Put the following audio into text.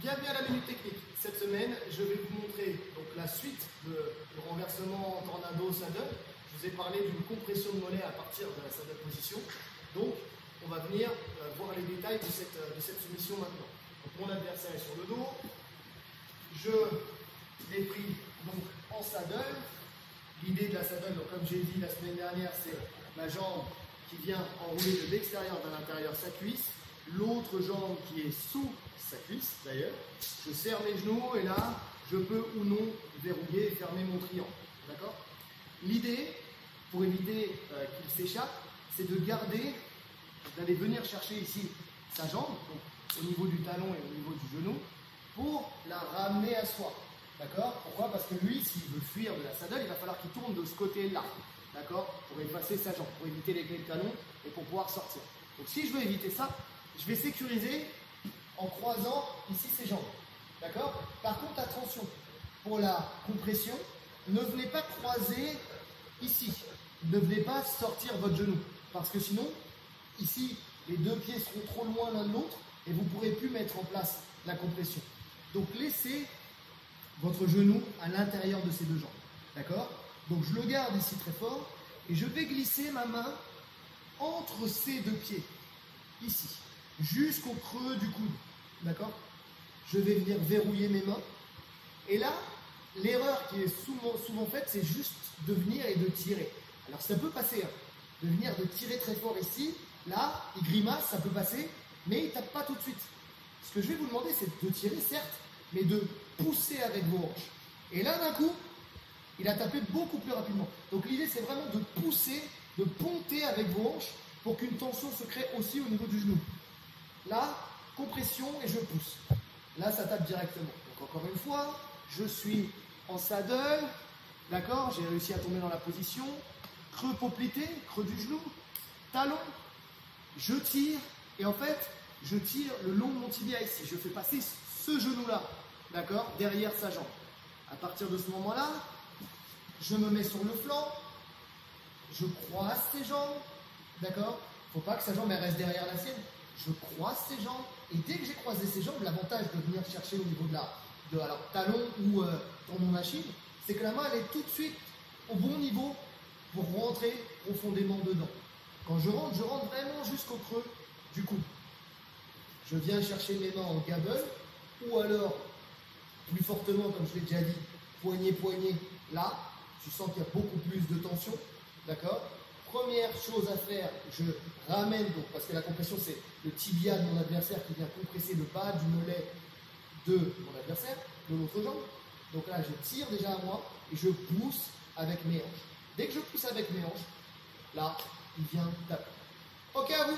Bienvenue à la Minute Technique. Cette semaine, je vais vous montrer donc, la suite du renversement tornado saddle. Je vous ai parlé d'une compression de mollet à partir de la saddle position. Donc, on va venir voir les détails de cette soumission maintenant. Donc, mon adversaire est sur le dos. Je l'ai pris donc, en saddle. L'idée de la saddle, donc, comme j'ai dit la semaine dernière, c'est la jambe qui vient enrouler de l'extérieur vers l'intérieur sa cuisse. L'autre jambe qui est sous sa cuisse d'ailleurs. Je serre mes genoux et là, je peux ou non verrouiller et fermer mon triangle. D'accord ? L'idée, pour éviter qu'il s'échappe, c'est de garder, d'aller venir chercher ici sa jambe, donc au niveau du talon et au niveau du genou, pour la ramener à soi. D'accord ? Pourquoi ? Parce que lui, s'il veut fuir de la saddle, il va falloir qu'il tourne de ce côté-là. D'accord ? Pour effacer sa jambe, pour éviter les clés de talon et pour pouvoir sortir. Donc si je veux éviter ça, je vais sécuriser en croisant ici ses jambes. D'accord ? Par contre, attention, pour la compression, ne venez pas croiser ici. Ne venez pas sortir votre genou. Parce que sinon, ici, les deux pieds seront trop loin l'un de l'autre et vous ne pourrez plus mettre en place la compression. Donc, laissez votre genou à l'intérieur de ces deux jambes. D'accord ? Donc, je le garde ici très fort et je vais glisser ma main entre ces deux pieds, ici, jusqu'au creux du coude. D'accord ? Je vais venir verrouiller mes mains. Et là, l'erreur qui est souvent faite, c'est juste de venir et de tirer. Alors ça peut passer, hein, de venir de tirer très fort ici. Là, il grimace, ça peut passer, mais il ne tape pas tout de suite. Ce que je vais vous demander, c'est de tirer, certes, mais de pousser avec vos hanches. Et là, d'un coup, il a tapé beaucoup plus rapidement. Donc l'idée, c'est vraiment de pousser, de ponter avec vos hanches pour qu'une tension se crée aussi au niveau du genou. Là, compression et je pousse. Là, ça tape directement. Donc encore une fois, je suis en saddle, d'accord, j'ai réussi à tomber dans la position, creux poplité, creux du genou, talon, je tire, et en fait, je tire le long de mon tibia ici. Je fais passer ce genou-là, d'accord, derrière sa jambe. À partir de ce moment-là, je me mets sur le flanc, je croise ses jambes, d'accord. Il ne faut pas que sa jambe elle reste derrière la sienne. Je croise ses jambes, et dès que j'ai croisé ses jambes, l'avantage de venir chercher au niveau de alors, talon ou tendon d'Achille, c'est que la main elle est tout de suite au bon niveau pour rentrer profondément dedans. Quand je rentre vraiment jusqu'au creux du coude. Je viens chercher mes mains en gabelle, ou alors, plus fortement, comme je l'ai déjà dit, poignet, là, tu sens qu'il y a beaucoup plus de tension, d'accord ? Première chose à faire, je ramène, donc, parce que la compression c'est le tibia de mon adversaire qui vient compresser le bas du mollet de mon adversaire, de l'autre jambe. Donc là, je tire déjà à moi et je pousse avec mes hanches. Dès que je pousse avec mes hanches, là, il vient taper. Ok à vous ?